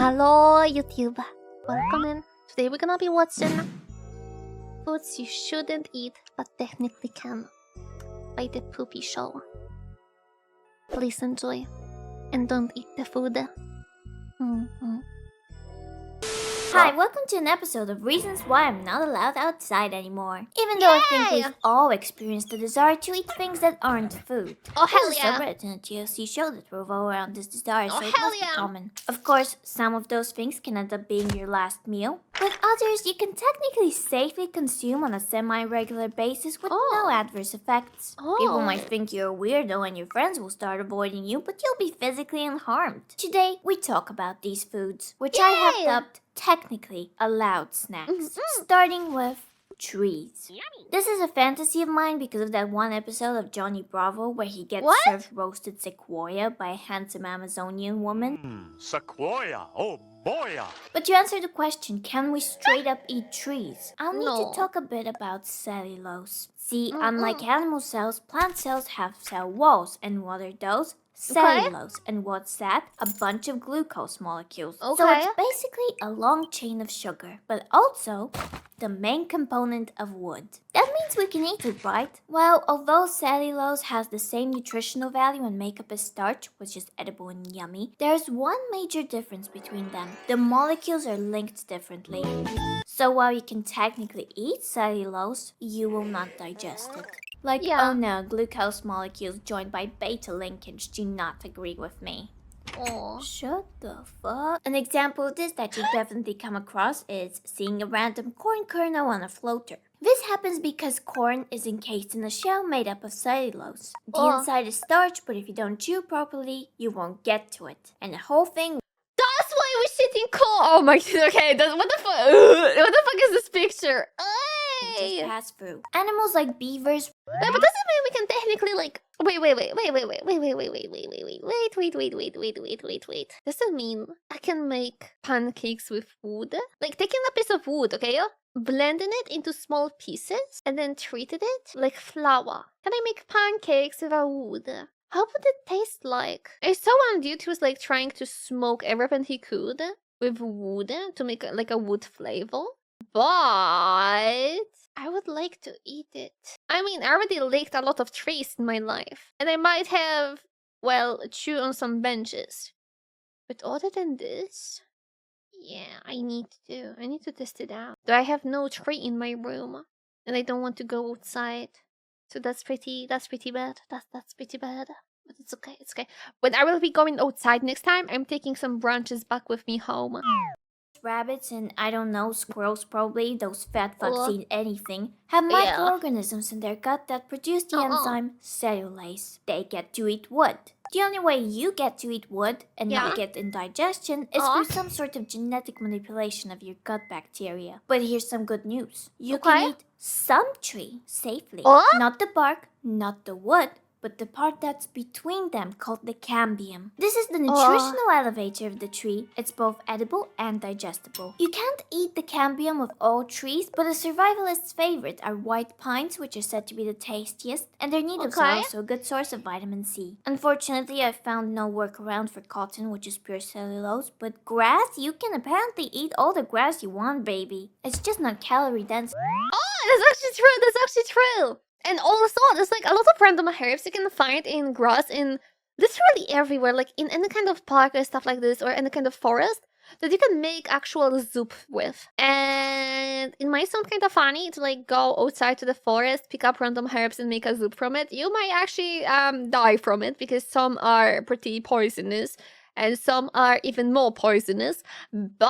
Hello YouTube, welcome in. Today we're gonna be watching Foods You Shouldn't Eat But Technically Can by The Poopy Show. Please enjoy and don't eat the food. Hi, welcome to an episode of Reasons Why I'm Not Allowed Outside Anymore. Even though I think we've all experienced the desire to eat things that aren't food. Oh hell There's a yeah! subreddit in a TLC show that revolve around this desire, so Oh it hell must be yeah! common. Of course, some of those things can end up being your last meal, but others you can technically safely consume on a semi-regular basis with no adverse effects. People might think you're a weirdo and your friends will start avoiding you, but you'll be physically unharmed. Today, we talk about these foods, which I have dubbed technically allowed snacks, starting with trees. This is a fantasy of mine because of that one episode of Johnny Bravo where he gets served roasted sequoia by a handsome Amazonian woman. Sequoia, oh boy! But to answer the question, can we straight up eat trees? I'll need to talk a bit about cellulose. See, unlike animal cells, plant cells have cell walls, and what are those? Cellulose. And what's that? A bunch of glucose molecules. So it's basically a long chain of sugar, but also the main component of wood. That means we can eat it, right? Well, although cellulose has the same nutritional value and makeup as starch, which is edible and yummy, there's one major difference between them. The molecules are linked differently. So while you can technically eat cellulose, you will not digest it. Oh no, glucose molecules joined by beta linkage do not agree with me. Shut the fuck. An example of this that you definitely come across is seeing a random corn kernel on a floater. This happens because corn is encased in a shell made up of cellulose. The inside is starch, but if you don't chew properly, you won't get to it. And the whole thing... That's why we're sitting cold! Oh my god, okay, what the fuck? What the fuck is this picture? Just pass through. Animals like beavers... But doesn't mean we can technically wait. Does that mean I can make pancakes with wood? Like taking a piece of wood, okay? Blending it into small pieces and then treating it like flour. Can I make pancakes without wood? How would it taste like? I saw one dude who was like trying to smoke everything he could with wood to make like a wood flavor. But I would like to eat it. I mean, I already licked a lot of trees in my life. And I might have, well, chew on some benches. But other than this, yeah, I need to test it out. Do I have no tree in my room? And I don't want to go outside. So that's pretty bad. That's pretty bad. But it's okay, it's okay. When I will be going outside next time, I'm taking some branches back with me home. Rabbits and, I don't know, squirrels probably, those fat fucks eat anything, have microorganisms in their gut that produce the enzyme cellulase. They get to eat wood. The only way you get to eat wood and not get indigestion is through some sort of genetic manipulation of your gut bacteria. But here's some good news. You can eat some tree safely. Not the bark, not the wood, but the part that's between them called the cambium. This is the nutritional elevator of the tree. It's both edible and digestible. You can't eat the cambium of all trees, but a survivalist's favorite are white pines, which are said to be the tastiest, and their needles are also a good source of vitamin C. Unfortunately, I found no workaround for cotton, which is pure cellulose, but grass, you can apparently eat all the grass you want, baby. It's just not calorie dense. Oh, that's actually true. And also, there's like a lot of random herbs you can find in grass in literally everywhere, like in any kind of park or stuff like this, or any kind of forest, that you can make actual soup with. And it might sound kind of funny to like go outside to the forest, pick up random herbs and make a soup from it. You might actually die from it because some are pretty poisonous and some are even more poisonous. But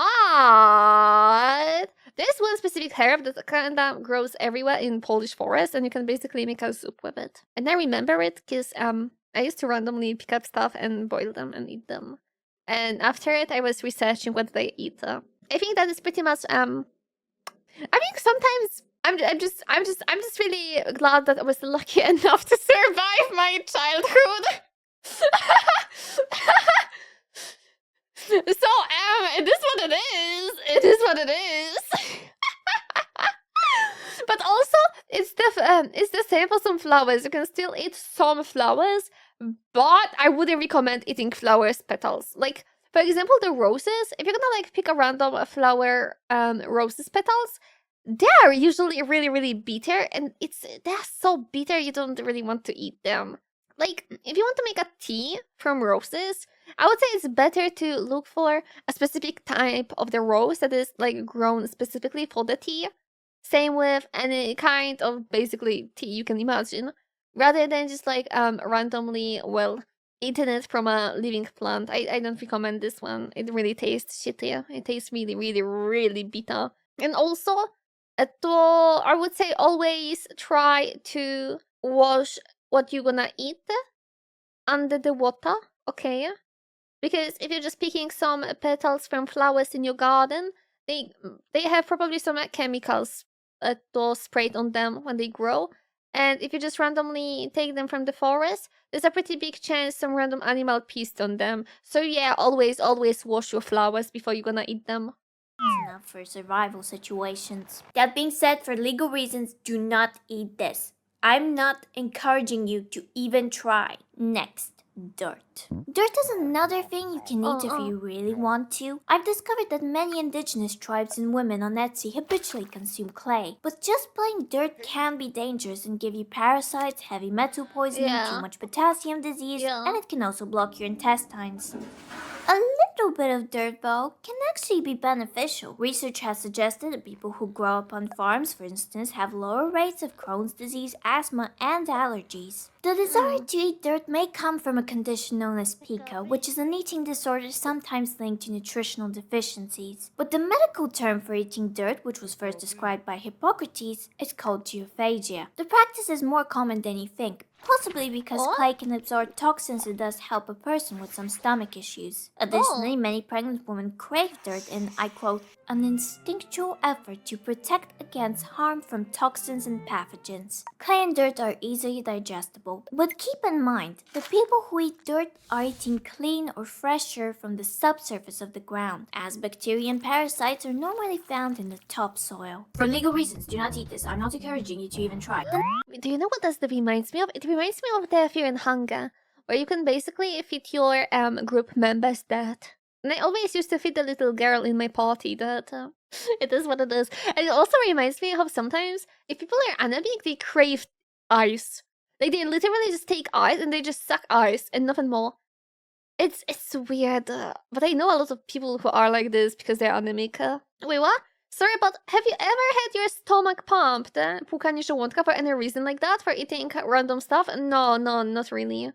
there's one specific herb that kind of grows everywhere in Polish forests, and you can basically make a soup with it. And I remember it because I used to randomly pick up stuff and boil them and eat them. And after it, I was researching what they eat. I think that is pretty much. I think sometimes I'm just really glad that I was lucky enough to survive my childhood. So, it is what it is. It is what it is. But also, it's the same for some flowers. You can still eat some flowers, but I wouldn't recommend eating flowers petals. Like, For example, the roses, if you're gonna like pick a random flower roses petals, they are usually really, really bitter, and they're so bitter you don't really want to eat them. Like, if you want to make a tea from roses, I would say it's better to look for a specific type of the rose that is like grown specifically for the tea. Same with any kind of basically tea you can imagine, rather than just like randomly eating it from a living plant. I don't recommend this one. It really tastes shitty. It tastes really, really, really bitter. And also, I would say always try to wash what you're gonna eat under the water, okay? Because if you're just picking some petals from flowers in your garden, they have probably some chemicals sprayed on them when they grow. And if you just randomly take them from the forest, there's a pretty big chance some random animal pissed on them. So yeah, always wash your flowers before you're gonna eat them. Enough for survival situations. That being said, for legal reasons, do not eat this. I'm not encouraging you to even try. Next. Dirt. Dirt is another thing you can eat if you really want to. I've discovered that many indigenous tribes and women on Etsy habitually consume clay, but just plain dirt can be dangerous and give you parasites, heavy metal poisoning, too much potassium disease, and it can also block your intestines. A little bit of dirt, though, can actually be beneficial. Research has suggested that people who grow up on farms, for instance, have lower rates of Crohn's disease, asthma, and allergies. The desire to eat dirt may come from a condition known as pica, which is an eating disorder sometimes linked to nutritional deficiencies. But the medical term for eating dirt, which was first described by Hippocrates, is called geophagia. The practice is more common than you think, possibly because clay can absorb toxins and thus help a person with some stomach issues. Additionally, many pregnant women crave dirt in, I quote, an instinctual effort to protect against harm from toxins and pathogens. Clay and dirt are easily digestible, but keep in mind, the people who eat dirt are eating clean or fresh earth from the subsurface of the ground, as bacteria and parasites are normally found in the topsoil. For legal reasons, do not eat this. I'm not encouraging you to even try. Do you know what this reminds me of? It reminds me of the Fear and Hunger, where you can basically feed your group members that. And I always used to feed the little girl in my party that it is what it is. And it also reminds me of sometimes if people are anemic, they crave ice. Like they literally just take ice and they just suck ice and nothing more. It's weird, but I know a lot of people who are like this because they're anemic. Wait, what? Sorry, but have you ever had your stomach pumped? Pukanie żołądka for any reason like that? For eating random stuff? No, not really.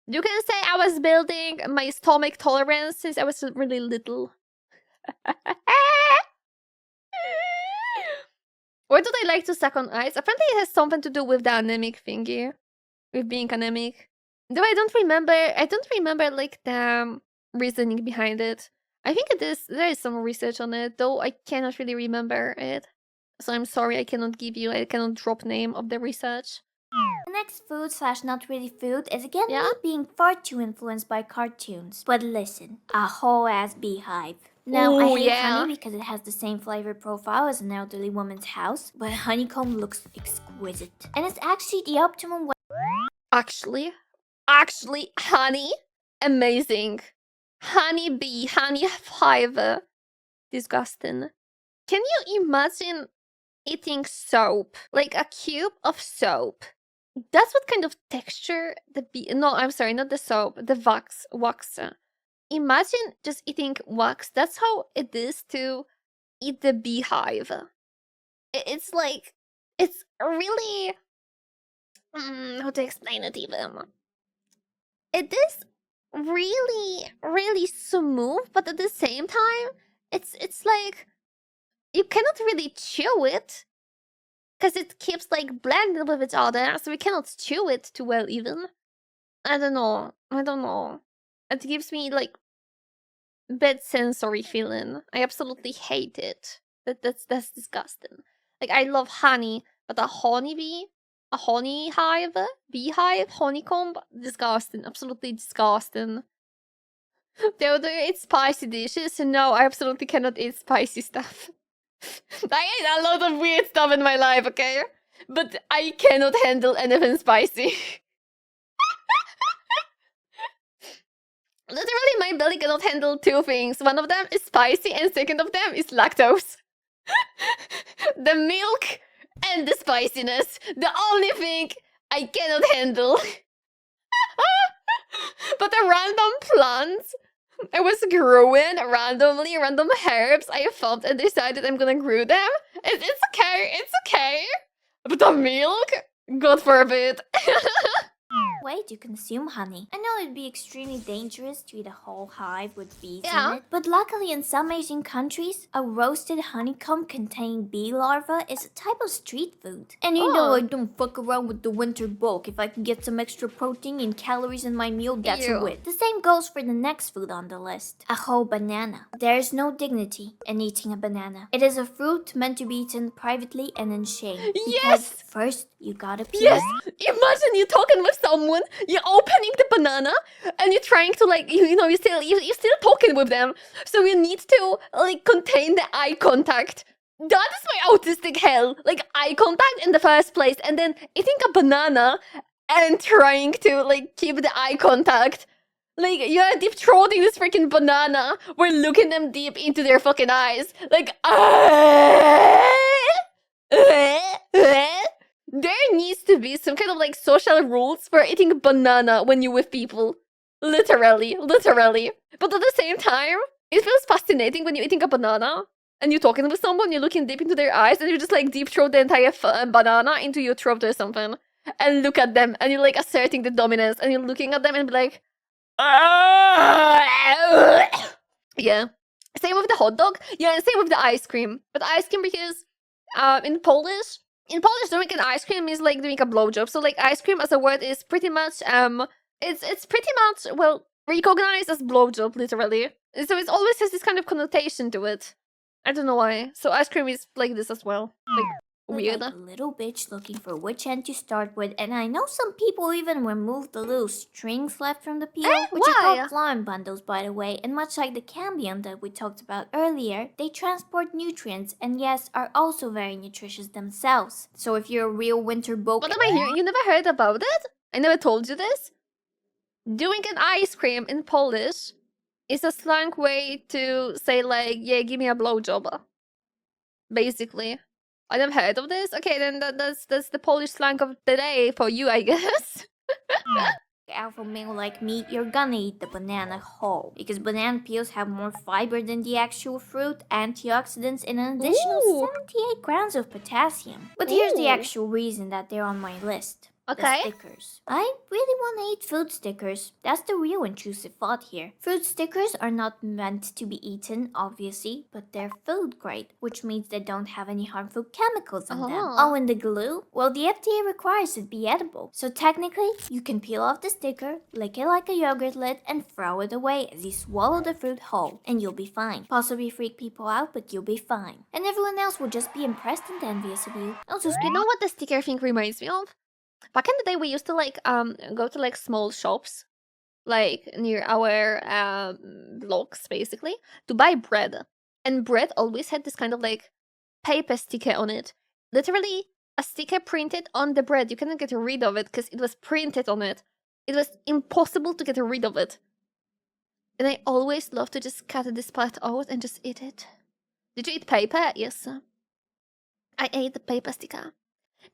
You can say I was building my stomach tolerance since I was really little. Why do they like to suck on ice? Apparently it has something to do with the anemic thingy. With being anemic. Though I don't remember like the reasoning behind it. I think there is some research on it, though I cannot really remember it. So I'm sorry I cannot drop name of the research. The next food / not really food is again me being far too influenced by cartoons. But listen, a whole ass beehive. Now, I hate honey because it has the same flavor profile as an elderly woman's house, but honeycomb looks exquisite. And it's actually the optimum way. Actually, honey, amazing. Honey bee, honey hive. Disgusting. Can you imagine eating soap? Like a cube of soap. That's what kind of texture the bee... No, I'm sorry, not the soap. The wax. Imagine just eating wax. That's how it is to eat the beehive. It's like... It's really... how to explain it even? It is really, really smooth, but at the same time, it's like... You cannot really chew it. Because it keeps like blended with each other, so we cannot chew it too well even. I don't know. It gives me like bad sensory feeling. I absolutely hate it. That's disgusting. Like I love honey, but a honey hive, beehive, honeycomb, disgusting. Absolutely disgusting. Do you eat spicy dishes? No, I absolutely cannot eat spicy stuff. I ate a lot of weird stuff in my life, okay? But I cannot handle anything spicy. Literally, my belly cannot handle two things. One of them is spicy, and second of them is lactose. The milk and the spiciness. The only thing I cannot handle. But the random plants I was growing randomly, random herbs I found and decided I'm gonna grow them. It's okay, it's okay. But the milk? God forbid. Way to consume honey. I know it'd be extremely dangerous to eat a whole hive with bees Yeah. in it, but luckily in some Asian countries, a roasted honeycomb containing bee larvae is a type of street food. And you know I don't fuck around with the winter bulk. If I can get some extra protein and calories in my meal, that's a win. The same goes for the next food on the list, a whole banana. There is no dignity in eating a banana. It is a fruit meant to be eaten privately and in shame. Because first, you gotta peel. Yes! Imagine you talking with someone, you're opening the banana, and you're trying to like, you're still talking with them. So you need to like contain the eye contact. That is my autistic hell. Like eye contact in the first place, and then eating a banana and trying to like keep the eye contact. Like you're deep throating this freaking banana. We're looking them deep into their fucking eyes. Like there needs to be some kind of like social rules for eating a banana when you're with people. Literally. But at the same time, it feels fascinating when you're eating a banana and you're talking with someone, you're looking deep into their eyes, and you just like deep throat the entire banana into your throat or something. And look at them, and you're like asserting the dominance, and you're looking at them and be like, yeah. Same with the hot dog. Yeah, and same with the ice cream. But ice cream because in Polish, doing an ice cream is like doing a blowjob. So like ice cream as a word is pretty much it's pretty much recognized as blowjob literally. So it always has this kind of connotation to it. I don't know why. So ice cream is like this as well. Like weird. Like a little bitch looking for which end to start with, and I know some people even remove the little strings left from the peel, which are called flower bundles, by the way. And much like the cambium that we talked about earlier, they transport nutrients and yes, are also very nutritious themselves. So if you're a real winter bulk, what am I hearing? You never heard about it? I never told you this. Doing an ice cream in Polish is a slang way to say like, yeah, give me a blowjob. Basically. I never heard of this. Okay, then that's the Polish slang of the day for you, I guess. alpha male like me, you're gonna eat the banana whole. Because banana peels have more fiber than the actual fruit, antioxidants, and an additional 78 grams of potassium. But here's the actual reason that they're on my list. Okay. The stickers. I really want to eat food stickers. That's the real intrusive thought here. Food stickers are not meant to be eaten, obviously, but they're food grade, which means they don't have any harmful chemicals in them. Oh, and the glue? Well, the FDA requires it be edible. So technically, you can peel off the sticker, lick it like a yogurt lid, and throw it away as you swallow the fruit whole, and you'll be fine. Possibly freak people out, but you'll be fine. And everyone else will just be impressed and envious of you. Also, you know what the sticker thing reminds me of? Back in the day, we used to like go to like small shops, like near our blocks, basically, to buy bread. And bread always had this kind of like paper sticker on it. Literally, a sticker printed on the bread. You cannot get rid of it because it was printed on it. It was impossible to get rid of it. And I always loved to just cut this part out and just eat it. Did you eat paper? Yes. I ate the paper sticker.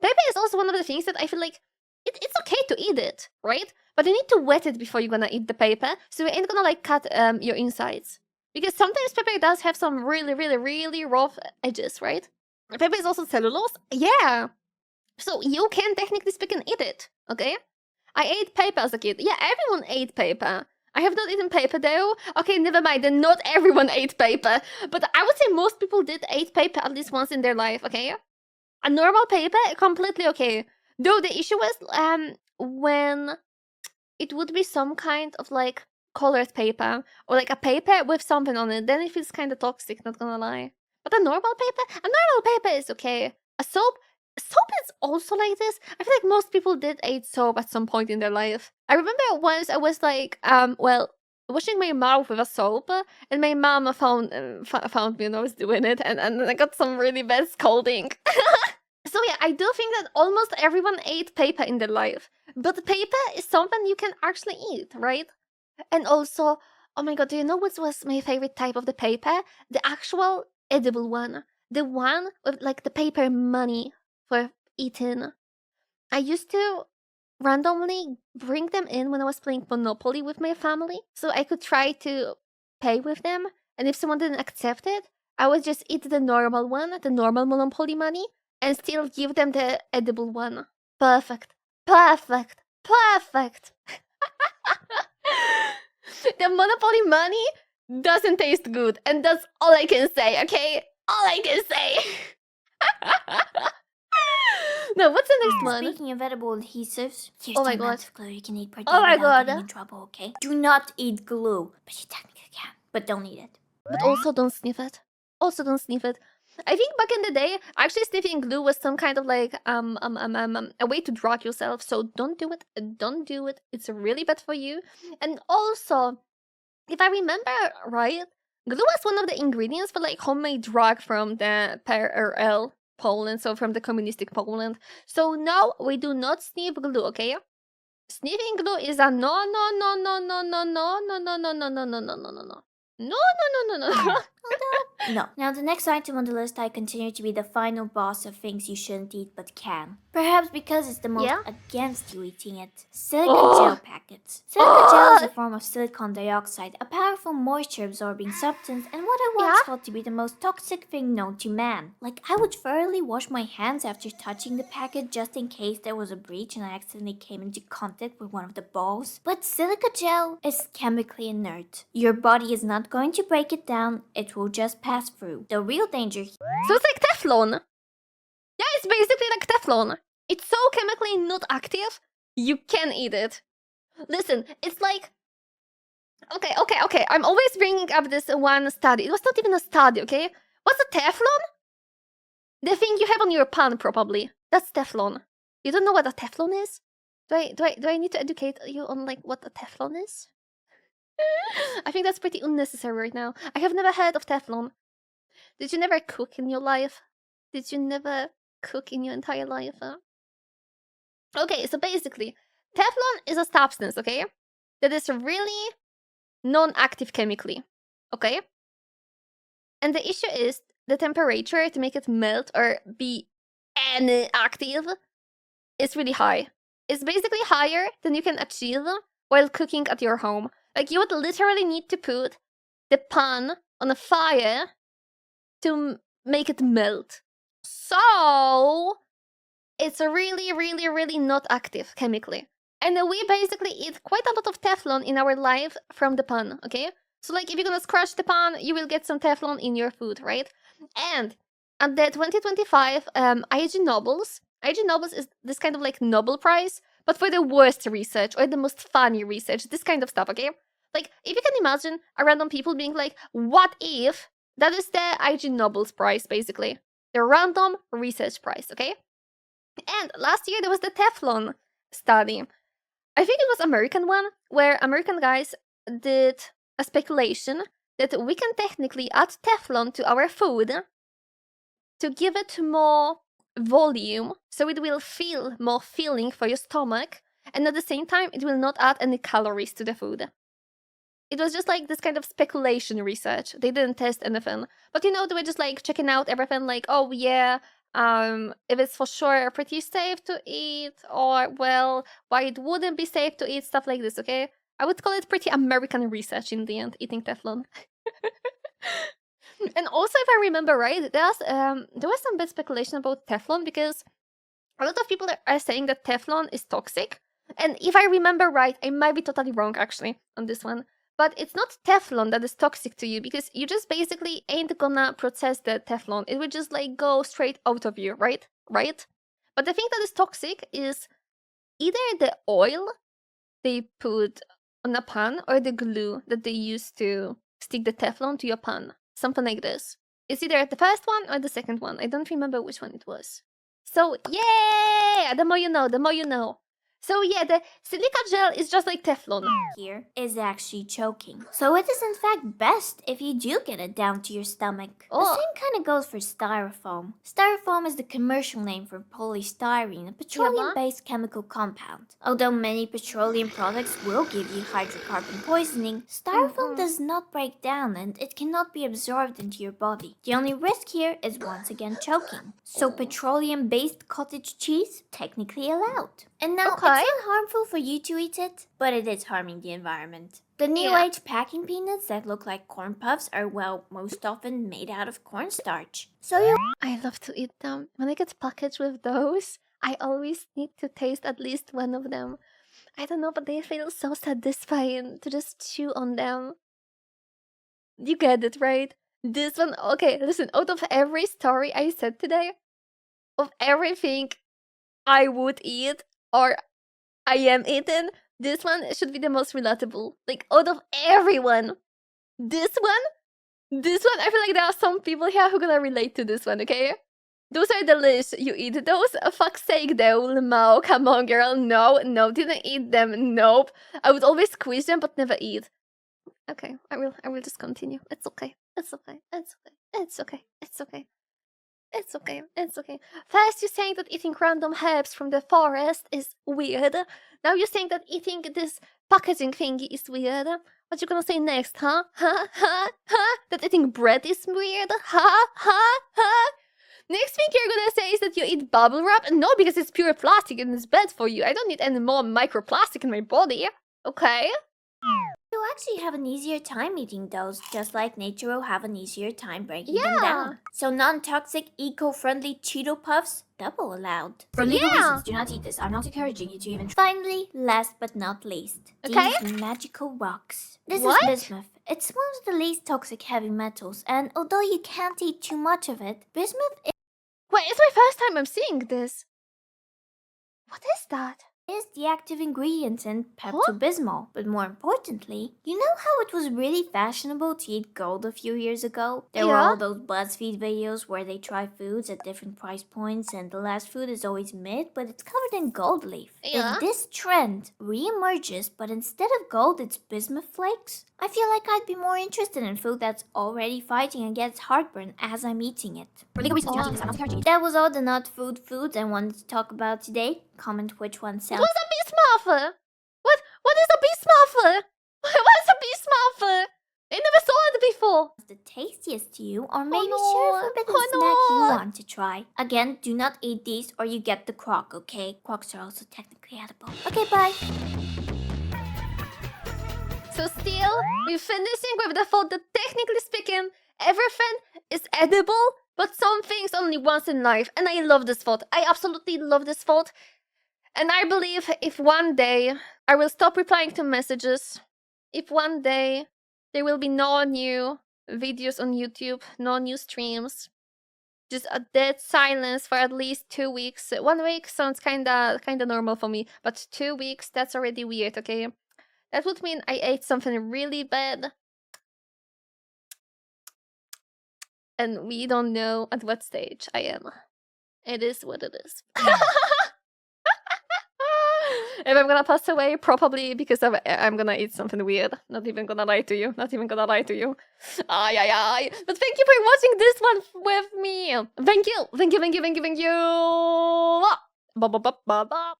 Paper is also one of the things that I feel like it's okay to eat it, right? But you need to wet it before you're gonna eat the paper, so you ain't gonna like cut your insides. Because sometimes paper does have some really rough edges, right? Paper is also cellulose, yeah. So you can technically speaking eat it, okay? I ate paper as a kid. Yeah, everyone ate paper. I have not eaten paper though. Okay, never mind. Then not everyone ate paper, but I would say most people did eat paper at least once in their life, okay? A normal paper, completely okay. Though the issue was when it would be some kind of like colored paper or like a paper with something on it, then it feels kind of toxic, not gonna lie. But a normal paper is okay. A soap is also like this. I feel like most people did eat soap at some point in their life. I remember once I was like, washing my mouth with a soap, and my mom found me when I was doing it, and I got some really bad scolding. So yeah, I do think that almost everyone ate paper in their life. But paper is something you can actually eat, right? And also, oh my god, do you know what was my favorite type of the paper? The actual edible one. The one with like the paper money for eating. I used to randomly bring them in when I was playing Monopoly with my family, so I could try to pay with them. And if someone didn't accept it, I would just eat the normal one, the normal Monopoly money, and still give them the edible one. Perfect. Perfect. Perfect. The Monopoly money doesn't taste good, and that's all I can say, okay? All I can say. No, what's the next one? Speaking of edible adhesives, here's Oh my the amount god. of glue you can eat per day Oh my without god. getting in trouble, okay? Do not eat glue, but you technically can. But don't eat it. But also don't sniff it. Also don't sniff it. I think back in the day, actually sniffing glue was some kind of like a way to drug yourself. So don't do it. Don't do it. It's really bad for you. And also, if I remember right, glue was one of the ingredients for like homemade drug from the PRL Poland, so from the communistic Poland. So no, we do not sniff glue, okay? Sniffing glue is a no no no no no no no no no no no no no no no no no. No, no, no, no, no. No. Now, the next item on the list I consider to be the final boss of things you shouldn't eat but can. Perhaps because it's the most Yeah? against you eating it. Silica gel packets. Silica gel is a form of silicon dioxide, a powerful moisture-absorbing substance, and what I once thought to be the most toxic thing known to man. Like, I would thoroughly wash my hands after touching the packet just in case there was a breach and I accidentally came into contact with one of the balls. But silica gel is chemically inert. Your body is not going to break it down, it will just pass through. The real danger. So it's like Teflon. Yeah, it's basically like Teflon. It's so chemically not active, you can eat it. Listen, it's like... Okay. I'm always bringing up this one study. It was not even a study, okay? What's a Teflon? The thing you have on your pan, probably. That's Teflon. You don't know what a Teflon is? Do I need to educate you on like what a Teflon is? I think that's pretty unnecessary right now. I have never heard of Teflon. Did you never cook in your life? Did you never cook in your entire life? Huh? Okay, so basically, Teflon is a substance, okay? That is really non-active chemically, okay? And the issue is the temperature to make it melt or be inactive is really high. It's basically higher than you can achieve while cooking at your home. Like, you would literally need to put the pan on a fire to make it melt. So, it's really not active chemically. And we basically eat quite a lot of Teflon in our life from the pan, okay? So, like, if you're gonna scratch the pan, you will get some Teflon in your food, right? And at the 2025 IG Nobels is this kind of like Nobel Prize, but for the worst research or the most funny research, this kind of stuff, okay? Like, if you can imagine a random people being like, what if? That is the IG Nobel's Prize, basically. The random research prize, okay? And last year there was the Teflon study. I think it was American one, where American guys did a speculation that we can technically add Teflon to our food to give it more volume, so it will feel more filling for your stomach, and at the same time, it will not add any calories to the food. It was just like this kind of speculation research. They didn't test anything. But you know, they were just like checking out everything like, oh yeah, if it's for sure pretty safe to eat, or well, why it wouldn't be safe to eat, stuff like this, okay? I would call it pretty American research in the end, eating Teflon. And also, if I remember right, there was some bad speculation about Teflon because a lot of people are saying that Teflon is toxic. And if I remember right, I might be totally wrong actually on this one. But it's not Teflon that is toxic to you because you just basically ain't gonna process the Teflon. It will just like go straight out of you, right? Right? But the thing that is toxic is either the oil they put on a pan or the glue that they use to stick the Teflon to your pan. Something like this. It's either the first one or the second one. I don't remember which one it was. So, yay! The more you know, the more you know. So yeah, the silica gel is just like Teflon. Here is actually choking. So it is in fact best if you do get it down to your stomach. The Oh. same kind of goes for styrofoam. Styrofoam is the commercial name for polystyrene, a petroleum-based chemical compound. Although many petroleum products will give you hydrocarbon poisoning, styrofoam does not break down and it cannot be absorbed into your body. The only risk here is once again choking. So petroleum-based cottage cheese, technically allowed. And now, Okay. it's not harmful for you to eat it, but it is harming the environment. The new Yeah. age packing peanuts that look like corn puffs are, well, most often made out of cornstarch. So you I love to eat them. When I get packaged with those, I always need to taste at least one of them. I don't know, but they feel so satisfying to just chew on them. You get it, right? This one, okay, listen, out of every story I said today, of everything I would eat or I am eating, this one should be the most relatable. Like, out of everyone, this one, I feel like there are some people here who gonna relate to this one, okay? Those are the list. You eat those? Fuck's sake, though, Mao. Come on, girl. No, didn't eat them. Nope. I would always squeeze them, but never eat. Okay, I will just continue. It's okay. It's okay. It's okay. It's okay. It's okay. It's okay. It's okay. First, you're saying that eating random herbs from the forest is weird. Now you're saying that eating this packaging thingy is weird. What you gonna say next, huh? That eating bread is weird? Next thing you're gonna say is that you eat bubble wrap? No, because it's pure plastic and it's bad for you. I don't need any more microplastic in my body. Okay? You'll actually have an easier time eating those, just like nature will have an easier time breaking them Yeah. down. So non-toxic, eco-friendly Cheeto Puffs, double allowed. For legal Yeah. reasons, do not eat this. I'm not encouraging you to even Finally, last but not least, Okay. these magical rocks. This What? is bismuth. It's one of the least toxic heavy metals, and although you can't eat too much of it, bismuth Wait, it's my first time I'm seeing this. What is that? is the active ingredient in Pepto-Bismol. But more importantly, you know how it was really fashionable to eat gold a few years ago? There were Yeah. all those BuzzFeed videos where they try foods at different price points and the last food is always mid, but it's covered in gold leaf. Yeah. If this trend re-emerges, but instead of gold it's bismuth flakes, I feel like I'd be more interested in food that's already fighting against heartburn as I'm eating it. For legal reasons, do not eat this. I'm not encouraging you. That was all the not foods I wanted to talk about today. Comment which one sounds What's a bismuth? What is a bismuth? What's a bismuth? I never saw it before. the tastiest to you, or maybe no. share a forbidden Oh, snack you no. want to try. Again, do not eat these or you get the crock, okay? Crocks are also technically edible. Okay, bye. So still, we're finishing with the thought that technically speaking, everything is edible, but some things only once in life. And I love this thought. I absolutely love this thought. And I believe if one day I will stop replying to messages, if one day there will be no new videos on YouTube, no new streams, just a dead silence for at least 2 weeks. 1 week sounds kinda normal for me, but 2 weeks, that's already weird, okay? That would mean I ate something really bad. And we don't know at what stage I am. It is what it is. If I'm gonna pass away, probably because I'm gonna eat something weird. Not even gonna lie to you. Not even gonna lie to you. Ay, ay, ay. But thank you for watching this one with me. Thank you. Thank you, thank you, thank you, thank you. Ba, ba, ba, ba, ba.